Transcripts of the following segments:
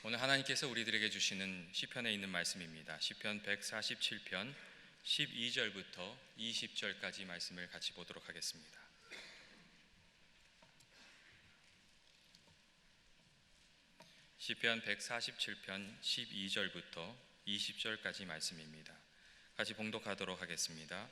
오늘 하나님께서 우리들에게 주시는 시편에 있는 말씀입니다. 시편 147편 12절부터 20절까지 말씀을 같이 보도록 하겠습니다. 시편 147편 12절부터 20절까지 말씀입니다. 같이 봉독하도록 하겠습니다.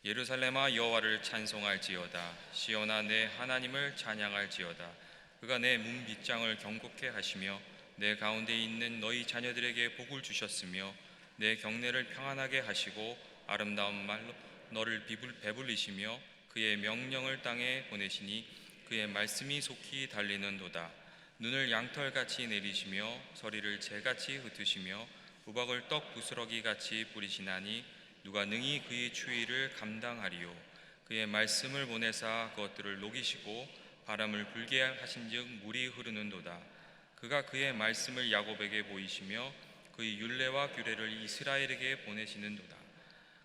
예루살렘아 여호와를 찬송할지어다. 시온아 내 하나님을 찬양할지어다. 그가 내 문빗장을 경고케 하시며 내 가운데 있는 너희 자녀들에게 복을 주셨으며 내 경내를 평안하게 하시고 아름다운 말로 너를 배불리시며 그의 명령을 땅에 보내시니 그의 말씀이 속히 달리는도다. 눈을 양털같이 내리시며 서리를 재같이 흩으시며 우박을 떡 부스러기같이 뿌리시나니 누가 능히 그의 추위를 감당하리요. 그의 말씀을 보내사 그것들을 녹이시고 바람을 불게 하신즉 물이 흐르는도다. 그가 그의 말씀을 야곱에게 보이시며 그의 율례와 규례를 이스라엘에게 보내시는도다.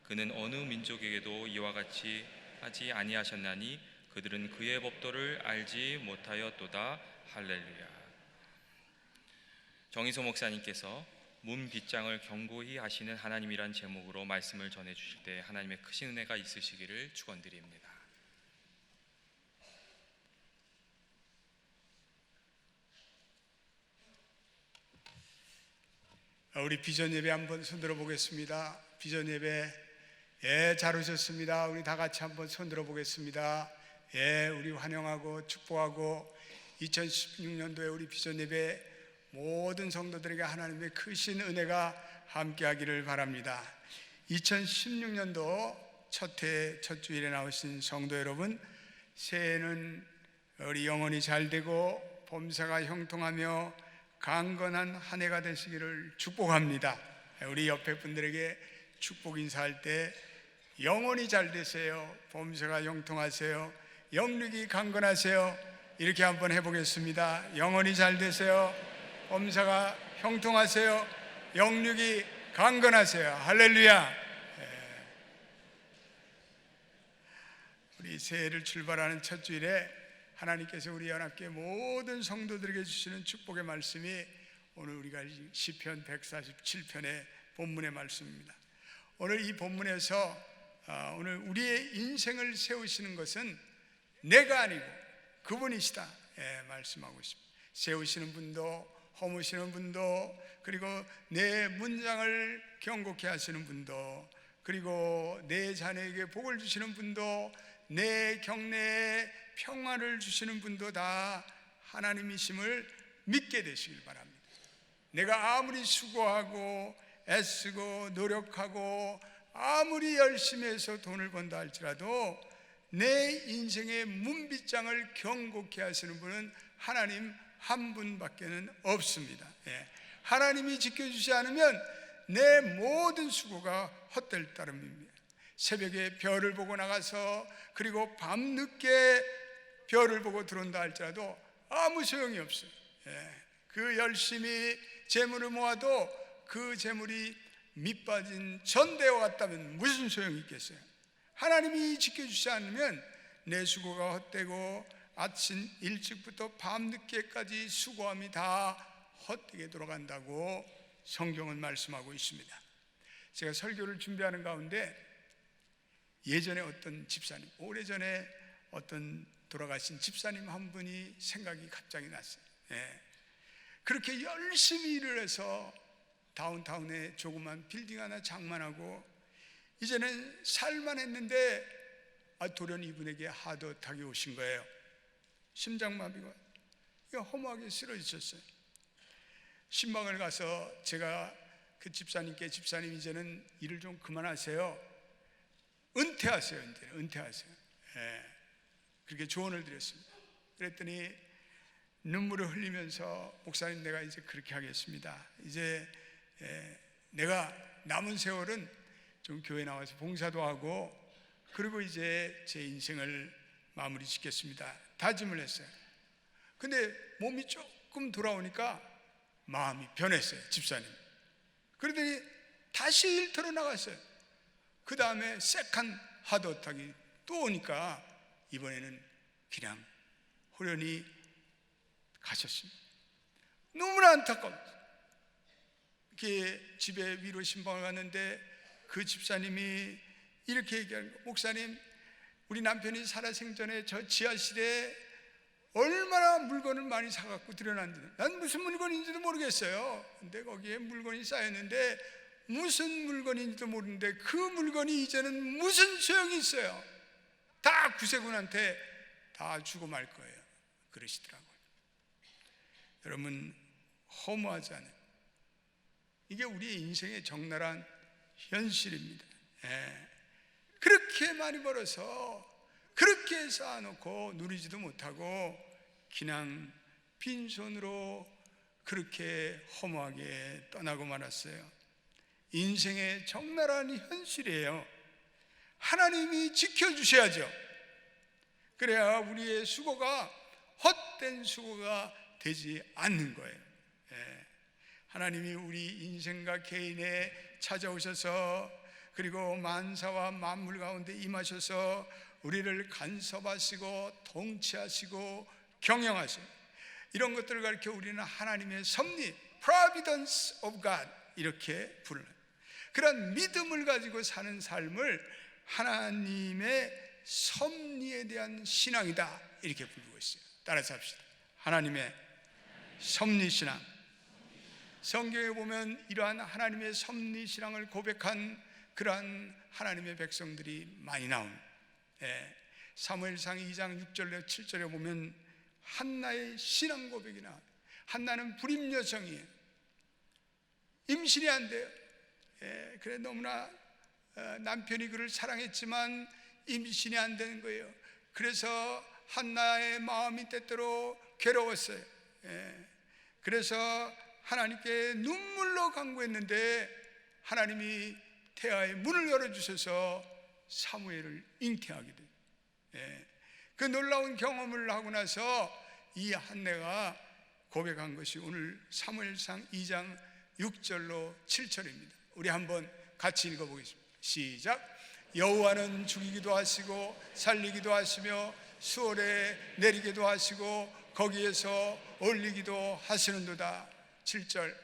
그는 어느 민족에게도 이와 같이 하지 아니하셨나니 그들은 그의 법도를 알지 못하였도다. 할렐루야. 정희소 목사님께서 문빗장을 경고히 하시는 하나님이란 제목으로 말씀을 전해주실 때 하나님의 크신 은혜가 있으시기를 축원드립니다. 우리 비전 예배 한번 손들어 보겠습니다. 비전 예배, 잘 오셨습니다. 우리 다 같이 한번 손들어 보겠습니다. 우리 환영하고 축복하고 2016년도에 우리 비전 예배 모든 성도들에게 하나님의 크신 은혜가 함께하기를 바랍니다. 2016년도 첫 해 첫 주일에 나오신 성도 여러분, 새해는 우리 영혼이 잘 되고 범사가 형통하며 강건한 한 해가 되시기를 축복합니다. 우리 옆에 분들에게 축복 인사할 때 영혼이 잘 되세요, 범사가 형통하세요, 영육이 강건하세요, 이렇게 한번 해보겠습니다. 영혼이 잘 되세요, 범사가 형통하세요, 영육이 강건하세요. 할렐루야. 우리 새해를 출발하는 첫 주일에 하나님께서 우리 연합교회 모든 성도들에게 주시는 축복의 말씀이 오늘 우리가 시편 147편의 본문의 말씀입니다. 오늘 이 본문에서 오늘 우리의 인생을 세우시는 것은 내가 아니고 그분이시다 말씀하고 있습니다. 세우시는 분도 허무시는 분도, 그리고 내 문장을 경고케 하시는 분도, 그리고 내 자녀에게 복을 주시는 분도, 내 경내에 평안을 주시는 분도 다 하나님이심을 믿게 되시길 바랍니다. 내가 아무리 수고하고 애쓰고 노력하고 아무리 열심히 해서 돈을 번다 할지라도 내 인생의 문빗장을 경고케 하시는 분은 하나님 한 분밖에는 없습니다. 하나님이 지켜주지 않으면 내 모든 수고가 헛될 따름입니다. 새벽에 별을 보고 나가서 그리고 밤늦게 별을 보고 들어온다 할지라도 아무 소용이 없어요. 그 열심히 재물을 모아도 그 재물이 밑빠진 전대와 같다면 무슨 소용이 있겠어요? 하나님이 지켜주지 않으면 내 수고가 헛되고 아침 일찍부터 밤늦게까지 수고함이 다 헛되게 돌아간다고 성경은 말씀하고 있습니다. 제가 설교를 준비하는 가운데 예전에 어떤 집사님, 오래전에 어떤 돌아가신 집사님 한 분이 생각이 갑자기 났어요. 그렇게 열심히 일을 해서 다운타운에 조그만 빌딩 하나 장만하고 이제는 살만 했는데 돌연 이분에게 하드어택이 오신 거예요. 심장마비가 허무하게 쓰러지셨어요. 신방을 가서 제가 그 집사님께, 집사님 이제는 일을 좀 그만하세요, 은퇴하세요, 이제는 은퇴하세요. 그렇게 조언을 드렸습니다. 그랬더니 눈물을 흘리면서 목사님, 내가 이제 그렇게 하겠습니다. 이제 내가 남은 세월은 좀 교회 나와서 봉사도 하고 그리고 이제 제 인생을 마무리 짓겠습니다 다짐을 했어요. 근데 몸이 조금 돌아오니까 마음이 변했어요, 집사님. 그러더니 다시 일터로 나갔어요. 그 다음에 세컨 하드어택이 또 오니까 이번에는 그냥 호련히 가셨습니다. 너무나 안타까워. 국회 집에 위로 신방을 갔는데 그 집사님이 이렇게 얘기하는 거예요. 목사님, 우리 남편이 살아생전에 저 지하실에 얼마나 물건을 많이 사갖고 들여놨는데 난 무슨 물건인지도 모르겠어요. 근데 거기에 물건이 쌓였는데 무슨 물건인지도 모르는데 그 물건이 이제는 무슨 소용이 있어요. 다 구세군한테 다 주고 말 거예요. 그러시더라고요. 여러분, 허무하지 않아요? 이게 우리 인생의 적나라한 현실입니다. 그렇게 많이 벌어서 그렇게 쌓아놓고 누리지도 못하고 그냥 빈손으로 그렇게 허무하게 떠나고 말았어요. 인생의 적나라한 현실이에요. 하나님이 지켜주셔야죠. 그래야 우리의 수고가 헛된 수고가 되지 않는 거예요. 하나님이 우리 인생과 개인에 찾아오셔서 그리고 만사와 만물 가운데 임하셔서 우리를 간섭하시고 통치하시고 경영하시고 이런 것들을 가리켜 우리는 하나님의 섭리, Providence of God 이렇게 부르는 그런 믿음을 가지고 사는 삶을 하나님의 섭리에 대한 신앙이다 이렇게 부르고 있어요. 따라서 합시다. 하나님의 섭리신앙. 성경에 보면 이러한 하나님의 섭리신앙을 고백한 그러한 하나님의 백성들이 많이 나옵니다. 사무엘상 2장 6절에 7절에 보면 한나의 신앙 고백이 나와요. 한나는 불임 여성이에요. 임신이 안 돼요. 그래 너무나 남편이 그를 사랑했지만 임신이 안 되는 거예요. 그래서 한나의 마음이 때때로 괴로웠어요. 그래서 하나님께 눈물로 간구했는데 하나님이 태아의 문을 열어주셔서 사무엘을 잉태하게 돼요. 그 놀라운 경험을 하고 나서 이 한나가 고백한 것이 오늘 사무엘상 2장 6절로 7절입니다. 우리 한번 같이 읽어보겠습니다. 시작. 여호와는 죽이기도 하시고 살리기도 하시며 수월에 내리기도 하시고 거기에서 올리기도 하시는도다. 7절.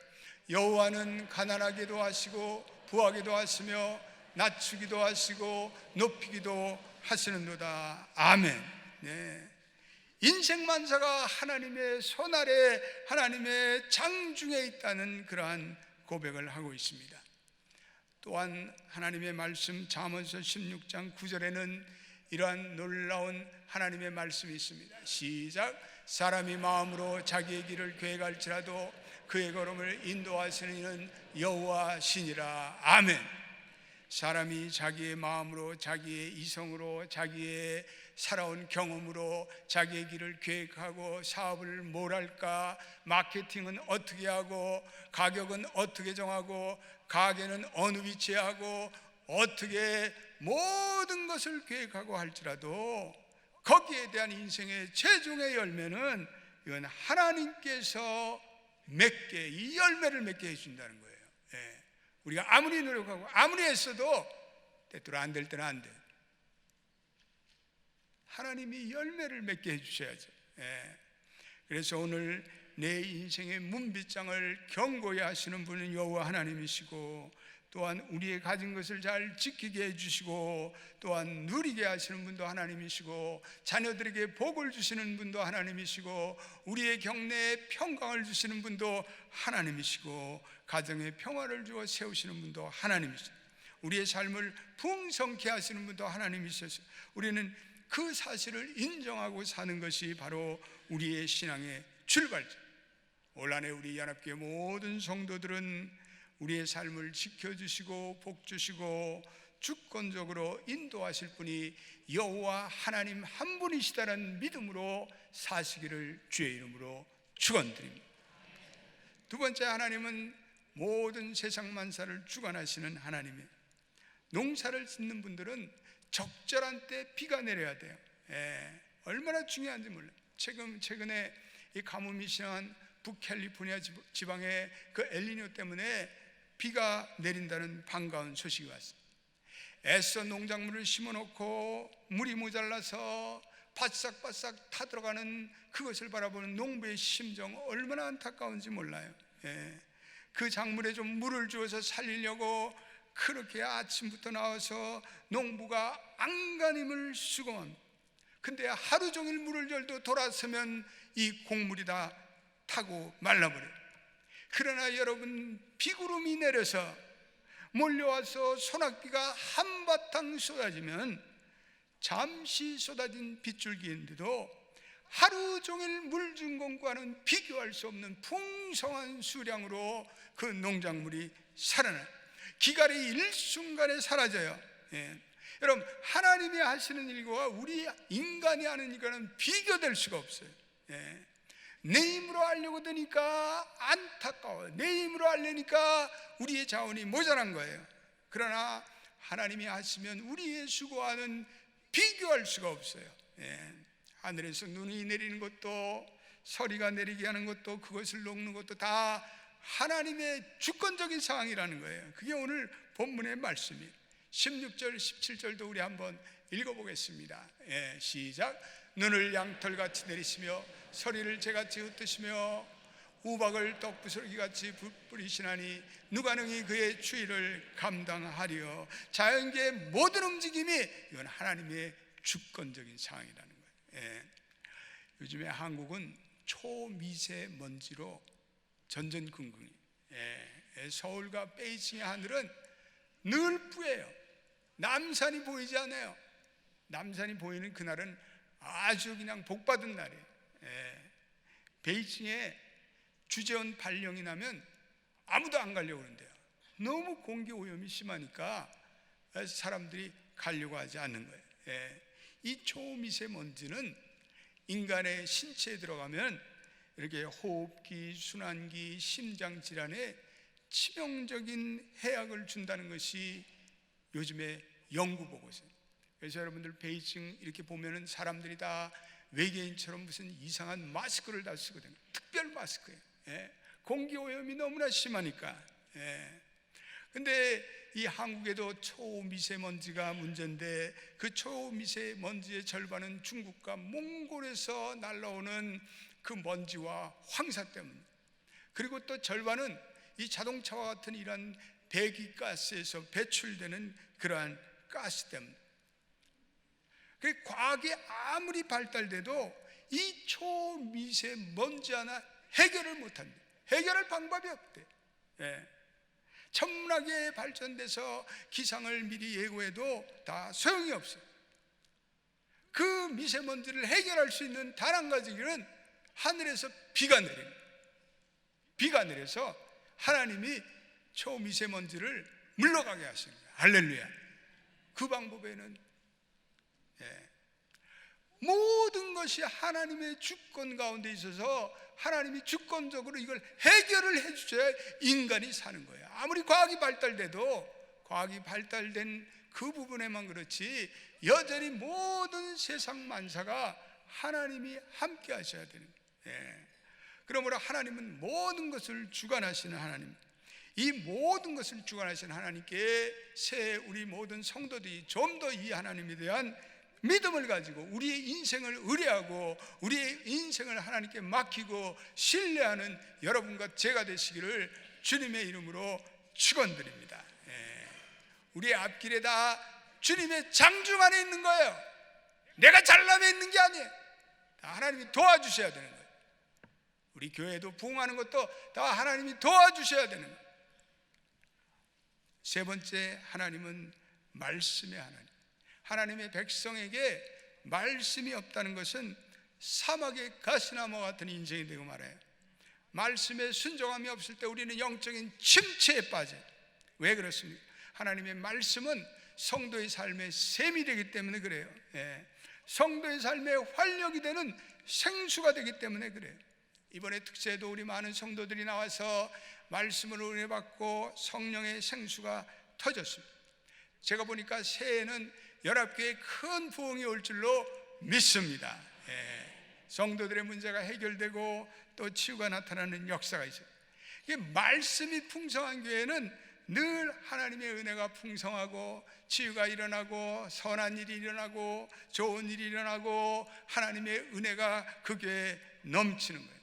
여호와는 가난하게도 하시고 부하게도 하시며 낮추기도 하시고 높이기도 하시는도다. 아멘. 인생 만사가 하나님의 손 아래 하나님의 장중에 있다는 그러한 고백을 하고 있습니다. 또한 하나님의 말씀 잠언서 16장 9절에는 이러한 놀라운 하나님의 말씀이 있습니다. 시작. 사람이 마음으로 자기의 길을 계획할지라도 그의 걸음을 인도하시는 이는 여호와 신이라. 아멘. 사람이 자기의 마음으로 자기의 이성으로 자기의 살아온 경험으로 자기의 길을 계획하고 사업을 뭘 할까, 마케팅은 어떻게 하고 가격은 어떻게 정하고 가게는 어느 위치에 하고 어떻게 모든 것을 계획하고 할지라도 거기에 대한 인생의 최종의 열매는 이건 하나님께서 맺게, 이 열매를 맺게 해준다는 거예요. 우리가 아무리 노력하고 아무리 했어도 때때로 안 될 때는 안 돼요. 하나님이 열매를 맺게 해주셔야죠. 그래서 오늘 내 인생의 문빗장을 견고히 하시는 분은 여호와 하나님이시고 또한 우리의 가진 것을 잘 지키게 해주시고 또한 누리게 하시는 분도 하나님이시고 자녀들에게 복을 주시는 분도 하나님이시고 우리의 경내에 평강을 주시는 분도 하나님이시고 가정에 평화를 주어 세우시는 분도 하나님이시고 우리의 삶을 풍성케 하시는 분도 하나님이셔서 우리는 그 사실을 인정하고 사는 것이 바로 우리의 신앙의 출발점. 올 한해 우리 연합교회 모든 성도들은 우리의 삶을 지켜주시고 복주시고 주권적으로 인도하실 분이 여호와 하나님 한 분이시다는 믿음으로 사시기를 주의 이름으로 축원드립니다. 두 번째, 하나님은 모든 세상 만사를 주관하시는 하나님이에요. 농사를 짓는 분들은 적절한 때 비가 내려야 돼요. 얼마나 중요한지 몰라요. 최근에 이 가뭄이 심한 북캘리포니아 지방에 그 엘니뇨 때문에 비가 내린다는 반가운 소식이 왔습니다. 애써 농작물을 심어놓고 물이 모자라서 바싹바싹 타들어가는 그것을 바라보는 농부의 심정 얼마나 안타까운지 몰라요. 그 작물에 좀 물을 주어서 살리려고 그렇게 아침부터 나와서 농부가 안간힘을 수고합니다. 근데 하루 종일 물을 줘도 돌아서면 이 곡물이 다 타고 말라버려요. 그러나 여러분, 비구름이 내려서 몰려와서 소낙비가 한바탕 쏟아지면 잠시 쏟아진 빗줄기인데도 하루 종일 물 준 것과는 비교할 수 없는 풍성한 수량으로 그 농작물이 살아나요. 기갈이 일순간에 사라져요. 여러분, 하나님이 하시는 일과 우리 인간이 하는 일과는 비교될 수가 없어요. 내 힘으로 하려고 드니까 안타까워요. 내 힘으로 하려니까 우리의 자원이 모자란 거예요. 그러나 하나님이 하시면 우리의 수고와는 비교할 수가 없어요. 하늘에서 눈이 내리는 것도, 서리가 내리게 하는 것도, 그것을 녹는 것도 다 하나님의 주권적인 상황이라는 거예요. 그게 오늘 본문의 말씀이에요. 16절, 17절도 우리 한번 읽어보겠습니다. 시작. 눈을 양털같이 내리시며 서리를 재같이 흩으시며 우박을 떡부스러기같이 뿌리시나니 누가 능히 그의 추위를 감당하리요. 자연계의 모든 움직임이 이건 하나님의 주권적인 상황이라는 거예요. 요즘에 한국은 초미세먼지로 전전긍긍이. 서울과 베이징의 하늘은 늘 뿌예요. 남산이 보이지 않아요. 남산이 보이는 그날은 아주 그냥 복받은 날이에요. 베이징에 주재원 발령이 나면 아무도 안 가려고 그러는데요. 너무 공기 오염이 심하니까 사람들이 가려고 하지 않는 거예요. 이 초미세먼지는 인간의 신체에 들어가면 이렇게 호흡기, 순환기, 심장 질환에 치명적인 해악을 준다는 것이 요즘에 연구 보고서예요. 그래서 여러분들 베이징 이렇게 보면은 사람들이 다 외계인처럼 무슨 이상한 마스크를 다 쓰거든요. 특별 마스크예요. 공기 오염이 너무나 심하니까. 근데 이 한국에도 초미세먼지가 문제인데 그 초미세먼지의 절반은 중국과 몽골에서 날라오는 그 먼지와 황사 때문에, 그리고 또 절반은 이 자동차와 같은 이러한 배기가스에서 배출되는 그러한 가스 때문에. 과학이 아무리 발달돼도 이 초미세먼지 하나 해결을 못합니다. 해결할 방법이 없대. 천문학에 발전돼서 기상을 미리 예고해도 다 소용이 없어요. 그 미세먼지를 해결할 수 있는 단 한 가지 길은 하늘에서 비가 내립니다. 비가 내려서 하나님이 초미세먼지를 물러가게 하시는 거예요. 할렐루야. 그 방법에는 모든 것이 하나님의 주권 가운데 있어서 하나님이 주권적으로 이걸 해결을 해주셔야 인간이 사는 거예요. 아무리 과학이 발달돼도 과학이 발달된 그 부분에만 그렇지 여전히 모든 세상 만사가 하나님이 함께 하셔야 되는 거예요. 그러므로 하나님은 모든 것을 주관하시는 하나님, 이 모든 것을 주관하시는 하나님께 새 우리 모든 성도들이 좀 더 이 하나님에 대한 믿음을 가지고 우리의 인생을 의뢰하고 우리의 인생을 하나님께 맡기고 신뢰하는 여러분과 제가 되시기를 주님의 이름으로 축원드립니다. 우리의 앞길에 다 주님의 장중 안에 있는 거예요. 내가 잘남에 있는 게 아니에요. 다 하나님이 도와주셔야 되는 거예요. 우리 교회도 부흥하는 것도 다 하나님이 도와주셔야 되는 거예요. 세 번째, 하나님은 말씀의 하나님. 하나님의 백성에게 말씀이 없다는 것은 사막의 가시나무 같은 인생이 되고 말아요. 말씀에 순종함이 없을 때 우리는 영적인 침체에 빠져요. 왜 그렇습니까? 하나님의 말씀은 성도의 삶의 셈이 되기 때문에 그래요. 성도의 삶의 활력이 되는 생수가 되기 때문에 그래요. 이번에 특세에도 우리 많은 성도들이 나와서 말씀을 은혜받고 성령의 생수가 터졌습니다. 제가 보니까 새해에는 연합교회에 큰 부흥이 올 줄로 믿습니다. 성도들의 문제가 해결되고 또 치유가 나타나는 역사가 있어요. 말씀이 풍성한 교회는 늘 하나님의 은혜가 풍성하고 치유가 일어나고 선한 일이 일어나고 좋은 일이 일어나고 하나님의 은혜가 그 교회에 넘치는 거예요.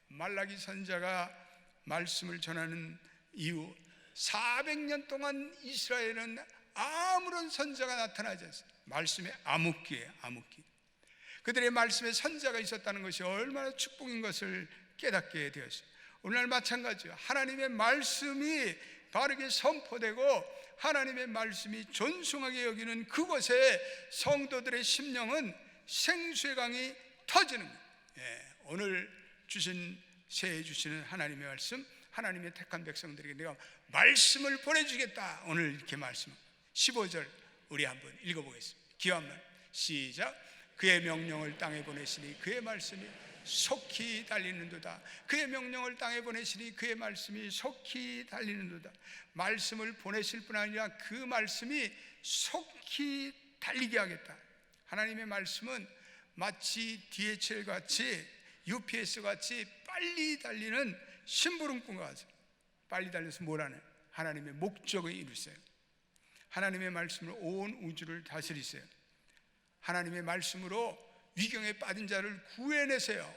말라기 선지자가 말씀을 전하는 이후 400년 동안 이스라엘은 아무런 선자가 나타나지 않습니다. 말씀의 암흑기예요. 암흑기. 그들의 말씀에 선자가 있었다는 것이 얼마나 축복인 것을 깨닫게 되었어요. 오늘날 마찬가지예요. 하나님의 말씀이 바르게 선포되고 하나님의 말씀이 존중하게 여기는 그곳에 성도들의 심령은 생수의 강이 터지는 거예요. 오늘 새해 주시는 하나님의 말씀, 하나님의 택한 백성들에게 내가 말씀을 보내주겠다, 오늘 이렇게 말씀합니다. 15절 우리 한번 읽어보겠습니다. 기도하면 시작. 그의 명령을 땅에 보내시니 그의 말씀이 속히 달리는도다. 그의 명령을 땅에 보내시니 그의 말씀이 속히 달리는도다. 말씀을 보내실 뿐 아니라 그 말씀이 속히 달리게 하겠다. 하나님의 말씀은 마치 DHL 같이 UPS 같이 빨리 달리는 심부름꾼과 같이 빨리 달려서 뭘 하는? 하나님의 목적을 이루세요. 하나님의 말씀으로 온 우주를 다스리세요. 하나님의 말씀으로 위경에 빠진 자를 구해내세요.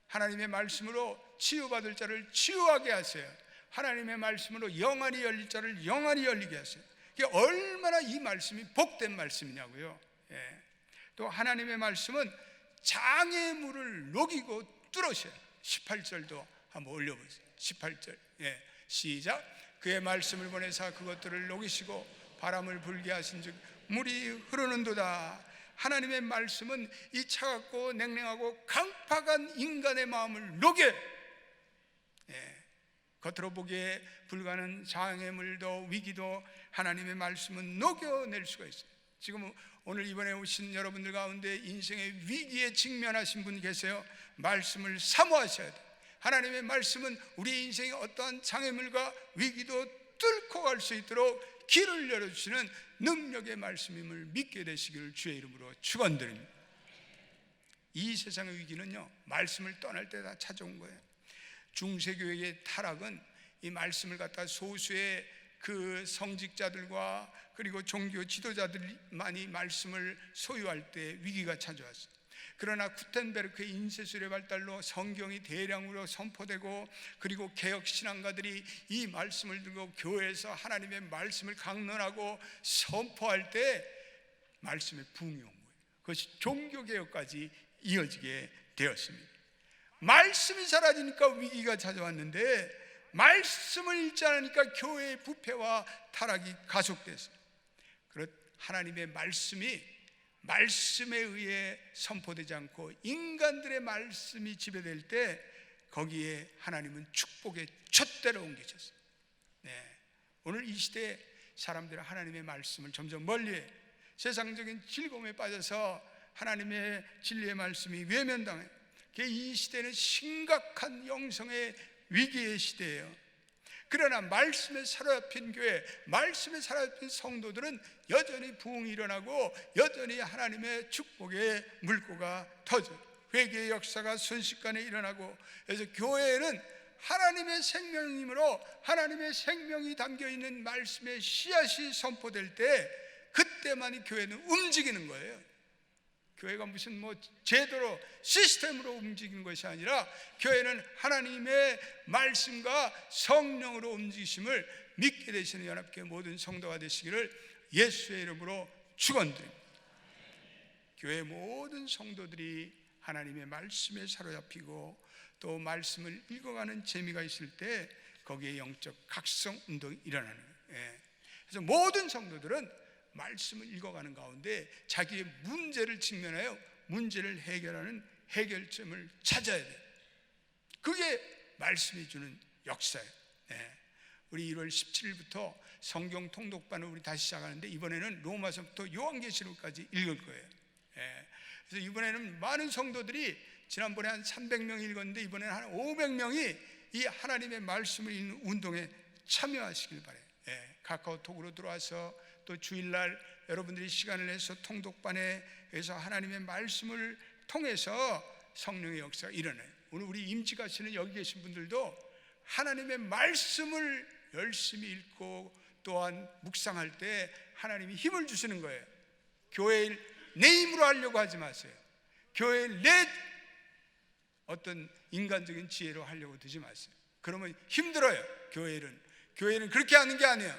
하나님의 말씀으로 치유받을 자를 치유하게 하세요. 하나님의 말씀으로 영안이 열릴 자를 영안이 열리게 하세요. 이게 얼마나 이 말씀이 복된 말씀이냐고요. 또 하나님의 말씀은 장애물을 녹이고 뚫으셔요. 18절도 한번 올려보세요. 18절 시작. 그의 말씀을 보내사 그것들을 녹이시고 바람을 불게 하신즉 물이 흐르는도다. 하나님의 말씀은 이 차갑고 냉랭하고 강팍한 인간의 마음을 녹여 겉으로 보기에 불가는 장애물도 위기도 하나님의 말씀은 녹여낼 수가 있어요. 지금 오늘 이번에 오신 여러분들 가운데 인생의 위기에 직면하신 분 계세요. 말씀을 사모하셔야 돼요. 하나님의 말씀은 우리 인생의 어떠한 장애물과 위기도 뚫고 갈 수 있도록 길을 열어주시는 능력의 말씀임을 믿게 되시기를 주의 이름으로 축원드립니다. 이 세상의 위기는요, 말씀을 떠날 때 다 찾아온 거예요. 중세교회의 타락은 이 말씀을 갖다 소수의 그 성직자들과 그리고 종교 지도자들만이 말씀을 소유할 때 위기가 찾아왔어요. 그러나 구텐베르크의 인쇄술의 발달로 성경이 대량으로 선포되고 그리고 개혁 신앙가들이 이 말씀을 들고 교회에서 하나님의 말씀을 강론하고 선포할 때 말씀의 부흥이 온 거예요. 그것이 종교개혁까지 이어지게 되었습니다. 말씀이 사라지니까 위기가 찾아왔는데 말씀을 읽지 않으니까 교회의 부패와 타락이 가속됐어요. 그렇 하나님의 말씀에 의해 선포되지 않고 인간들의 말씀이 지배될 때 거기에 하나님은 축복의 촛대로 옮기셨어요. 오늘 이 시대에 사람들은 하나님의 말씀을 점점 멀리해 세상적인 즐거움에 빠져서 하나님의 진리의 말씀이 외면당해요. 이 시대는 심각한 영성의 위기의 시대예요. 그러나 말씀에 사로잡힌 교회, 말씀에 사로잡힌 성도들은 여전히 부흥이 일어나고 여전히 하나님의 축복의 물꼬가 터져요. 회개의 역사가 순식간에 일어나고, 그래서 교회에는 하나님의 생명이므로 하나님의 생명이 담겨있는 말씀의 씨앗이 선포될 때 그때만이 교회는 움직이는 거예요. 교회가 무슨 제도로 시스템으로 움직이는 것이 아니라 교회는 하나님의 말씀과 성령으로 움직이심을 믿게 되시는 연합교회 모든 성도가 되시기를 예수의 이름으로 축원드립니다. 교회 모든 성도들이 하나님의 말씀에 사로잡히고 또 말씀을 읽어가는 재미가 있을 때 거기에 영적 각성 운동이 일어나는 거예요. 그래서 모든 성도들은 말씀을 읽어가는 가운데 자기의 문제를 직면하여 문제를 해결하는 해결점을 찾아야 돼요. 그게 말씀이 주는 역사예요. 우리 1월 17일부터 성경 통독반을 우리 다시 시작하는데 이번에는 로마서부터 요한계시록까지 읽을 거예요. 그래서 이번에는 많은 성도들이 지난번에 한 300명이 읽었는데 이번에는 한 500명이 이 하나님의 말씀을 읽는 운동에 참여하시길 바라요. 카카오톡으로 들어와서 또 주일날 여러분들이 시간을 내서 통독반에서 하나님의 말씀을 통해서 성령의 역사가 일어나요. 오늘 우리 임지 가시는 여기 계신 분들도 하나님의 말씀을 열심히 읽고 또한 묵상할 때 하나님이 힘을 주시는 거예요. 교회를 내 힘으로 하려고 하지 마세요. 교회를 내 어떤 인간적인 지혜로 하려고 드지 마세요. 그러면 힘들어요. 교회는 그렇게 하는 게 아니에요.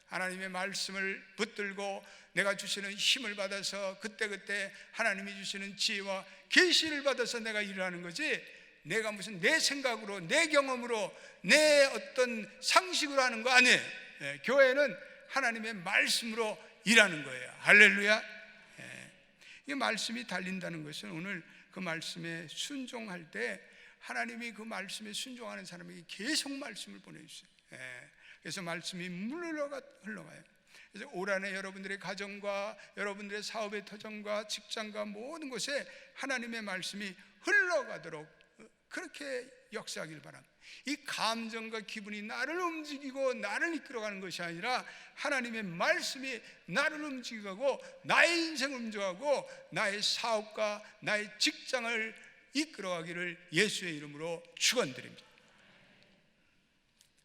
하나님의 말씀을 붙들고 내가 주시는 힘을 받아서 그때그때 하나님이 주시는 지혜와 계시를 받아서 내가 일하는 거지, 내가 무슨 내 생각으로, 내 경험으로, 내 어떤 상식으로 하는 거 아니에요. 교회는 하나님의 말씀으로 일하는 거예요. 할렐루야. 이 말씀이 달린다는 것은 오늘 그 말씀에 순종할 때 하나님이 그 말씀에 순종하는 사람에게 계속 말씀을 보내주세요. 그래서 말씀이 물로 흘러가요. 그래서 올 한해 여러분들의 가정과 여러분들의 사업의 터전과 직장과 모든 곳에 하나님의 말씀이 흘러가도록 그렇게 역사하길 바랍니다. 이 감정과 기분이 나를 움직이고 나를 이끌어가는 것이 아니라 하나님의 말씀이 나를 움직이고 나의 인생을 움직이고 나의 사업과 나의 직장을 이끌어가기를 예수의 이름으로 축원드립니다.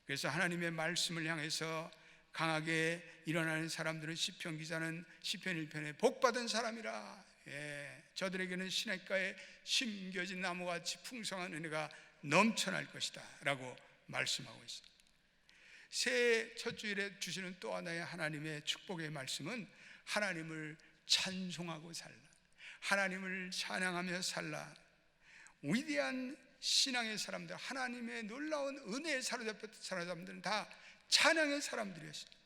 그래서 하나님의 말씀을 향해서 강하게 일어나는 사람들은, 시편 기자는 시편 1편에 복받은 사람이라, 저들에게는 시냇가에 심겨진 나무같이 풍성한 은혜가 넘쳐날 것이다 라고 말씀하고 있습니다. 새해 첫 주일에 주시는 또 하나의 하나님의 축복의 말씀은 하나님을 찬송하고 살라, 하나님을 찬양하며 살라. 위대한 신앙의 사람들, 하나님의 놀라운 은혜에 사로잡혔던 사람들은 다 찬양의 사람들이었습니다.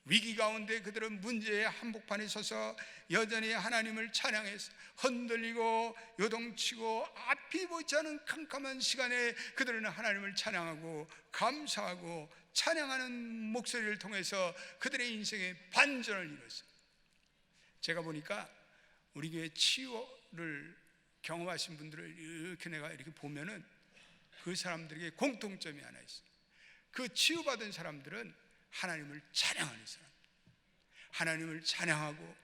위기 가운데 그들은 문제의 한복판에 서서 여전히 하나님을 찬양해서 흔들리고 요동치고 앞이 보이지 않은 캄캄한 시간에 그들은 하나님을 찬양하고 감사하고 찬양하는 목소리를 통해서 그들의 인생의 반전을 이뤘어요. 제가 보니까 우리 교회 치유를 경험하신 분들을 이렇게 내가 이렇게 보면은 그 사람들에게 공통점이 하나 있어요. 그 치유받은 사람들은 하나님을 찬양하는 사람, 하나님을 찬양하고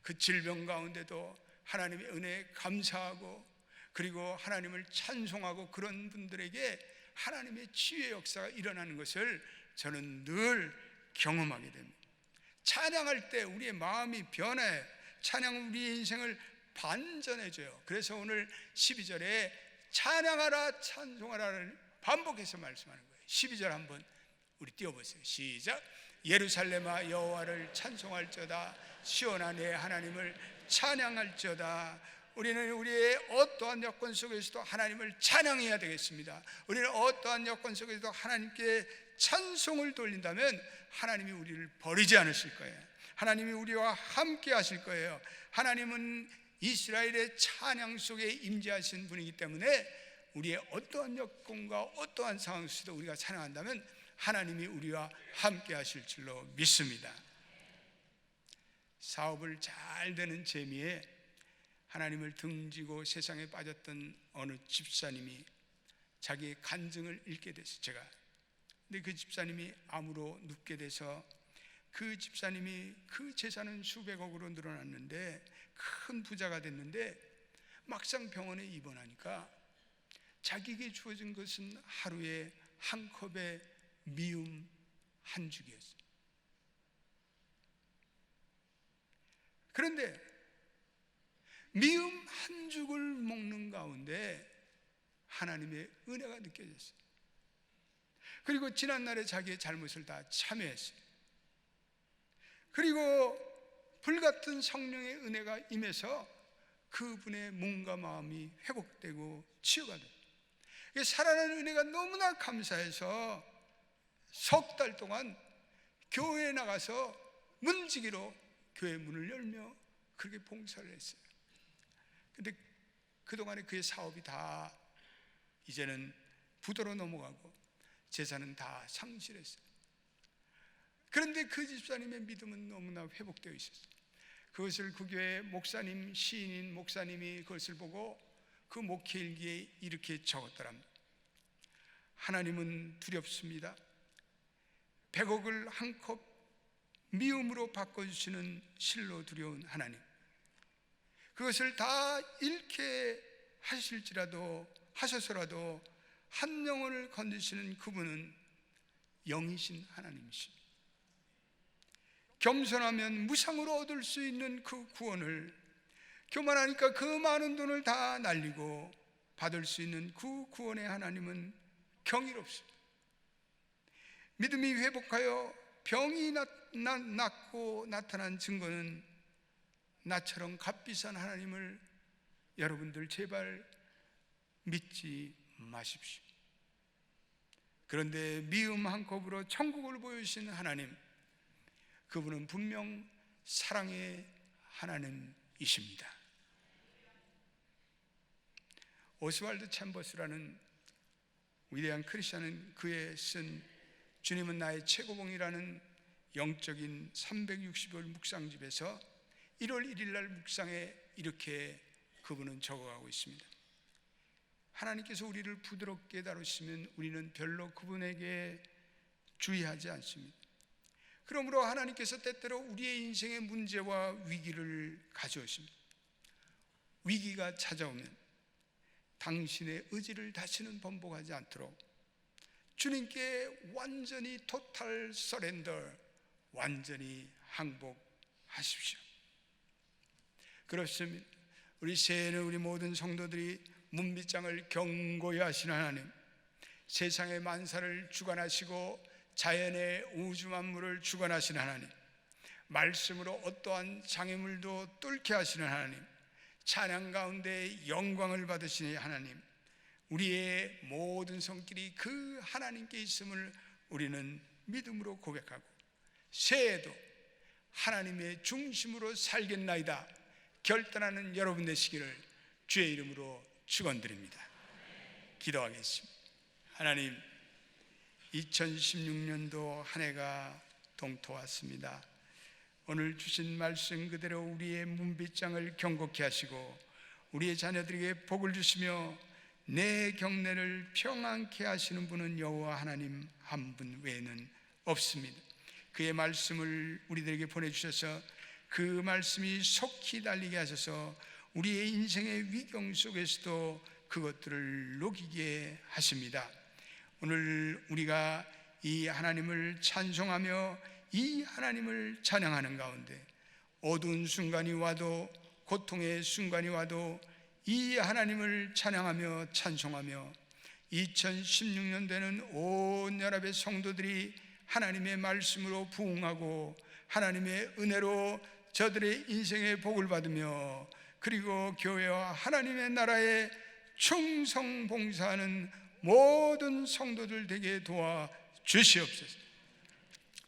그 질병 가운데도 하나님의 은혜에 감사하고 그리고 하나님을 찬송하고, 그런 분들에게 하나님의 치유의 역사가 일어나는 것을 저는 늘 경험하게 됩니다. 찬양할 때 우리의 마음이 변해, 찬양은 우리의 인생을 반전해줘요. 그래서 오늘 12절에 찬양하라 찬송하라를 반복해서 말씀하는 거예요. 12절 한번 우리 띄워보세요. 시작. 예루살렘아 여호와를 찬송할지어다, 시온아 내 하나님을 찬양할지어다. 우리는 우리의 어떠한 여건 속에서도 하나님을 찬양해야 되겠습니다. 우리는 어떠한 여건 속에서도 하나님께 찬송을 돌린다면 하나님이 우리를 버리지 않으실 거예요. 하나님이 우리와 함께 하실 거예요. 하나님은 이스라엘의 찬양 속에 임재하신 분이기 때문에 우리의 어떠한 여건과 어떠한 상황 속에서도 우리가 찬양한다면 하나님이 우리와 함께 하실 줄로 믿습니다. 사업을 잘 되는 재미에 하나님을 등지고 세상에 빠졌던 어느 집사님이 자기의 간증을 읽게 됐어요. 근데 그 집사님이 암으로 눕게 돼서 그 집사님이 그 재산은 수백억으로 늘어났는데 큰 부자가 됐는데 막상 병원에 입원하니까 자기에게 주어진 것은 하루에 한 컵의 미음 한 죽이었어요. 그런데 미음 한 죽을 먹는 가운데 하나님의 은혜가 느껴졌어요. 그리고 지난날에 자기의 잘못을 다 참회했어요. 그리고 불같은 성령의 은혜가 임해서 그분의 몸과 마음이 회복되고 치유가 돼요. 살아나는 은혜가 너무나 감사해서 석 달 동안 교회에 나가서 문지기로 교회 문을 열며 그렇게 봉사를 했어요. 근데 그동안에 그의 사업이 다 이제는 부도로 넘어가고 재산은 다 상실했어요. 그런데 그 집사님의 믿음은 너무나 회복되어 있었어요. 그것을 그 교회 목사님, 시인인 목사님이 그것을 보고 그 목회일기에 이렇게 적었더랍니다. 하나님은 두렵습니다. 100억을 한 컵 미음으로 바꿔주시는 실로 두려운 하나님, 그것을 다 잃게 하셔서라도 한 영혼을 건지시는 그분은 영이신 하나님이십니다. 겸손하면 무상으로 얻을 수 있는 그 구원을, 교만하니까 그 많은 돈을 다 날리고 받을 수 있는 그 구원의 하나님은 경이롭습니다. 믿음이 회복하여 병이 낫고 나타난 증거는 나처럼 값비싼 하나님을 여러분들 제발 믿지 마십시오. 그런데 미음 한 컵으로 천국을 보여주신 하나님, 그분은 분명 사랑의 하나님이십니다. 오스왈드 챔버스라는 위대한 크리스천은 그의 쓴 주님은 나의 최고봉이라는 영적인 360일 묵상집에서 1월 1일 날 묵상에 이렇게 그분은 적어가고 있습니다. 하나님께서 우리를 부드럽게 다루시면 우리는 별로 그분에게 주의하지 않습니다. 그러므로 하나님께서 때때로 우리의 인생의 문제와 위기를 가져오십니다. 위기가 찾아오면 당신의 의지를 다시는 번복하지 않도록 주님께 완전히 토탈 서렌더, 완전히 항복하십시오. 그렇습니다. 우리 새해에는 우리 모든 성도들이 문빗장을 경고히 하시는 하나님, 세상의 만사를 주관하시고 자연의 우주 만물을 주관하시는 하나님, 말씀으로 어떠한 장애물도 뚫게 하시는 하나님, 찬양 가운데 영광을 받으시는 하나님, 우리의 모든 손길이 그 하나님께 있음을 우리는 믿음으로 고백하고 새해에도 하나님의 중심으로 살겠나이다 결단하는 여러분 되시기를 주의 이름으로 축원드립니다. 기도하겠습니다. 하나님, 2016년도 한 해가 동토왔습니다. 오늘 주신 말씀 그대로 우리의 문빗장을 경고케 하시고 우리의 자녀들에게 복을 주시며 내 경내를 평안케 하시는 분은 여호와 하나님 한 분 외에는 없습니다. 그의 말씀을 우리들에게 보내주셔서 그 말씀이 속히 달리게 하셔서 우리의 인생의 위경 속에서도 그것들을 녹이게 하십니다. 오늘 우리가 이 하나님을 찬송하며 이 하나님을 찬양하는 가운데 어두운 순간이 와도 고통의 순간이 와도 이 하나님을 찬양하며 찬송하며 2016년대는 온 연합의 성도들이 하나님의 말씀으로 부응하고 하나님의 은혜로 저들의 인생의 복을 받으며 그리고 교회와 하나님의 나라에 충성 봉사하는 모든 성도들 되게 도와 주시옵소서.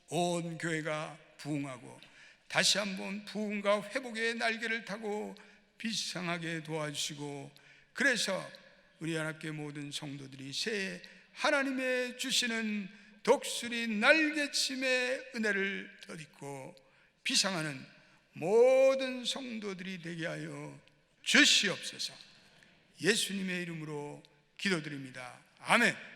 온 교회가 부흥하고 다시 한번 부흥과 회복의 날개를 타고 비상하게 도와주시고, 그래서 우리 연합교회 모든 성도들이 새해 하나님의 주시는 독수리 날개침의 은혜를 덧입고 비상하는 모든 성도들이 되게 하여 주시옵소서. 예수님의 이름으로 기도드립니다. 아멘.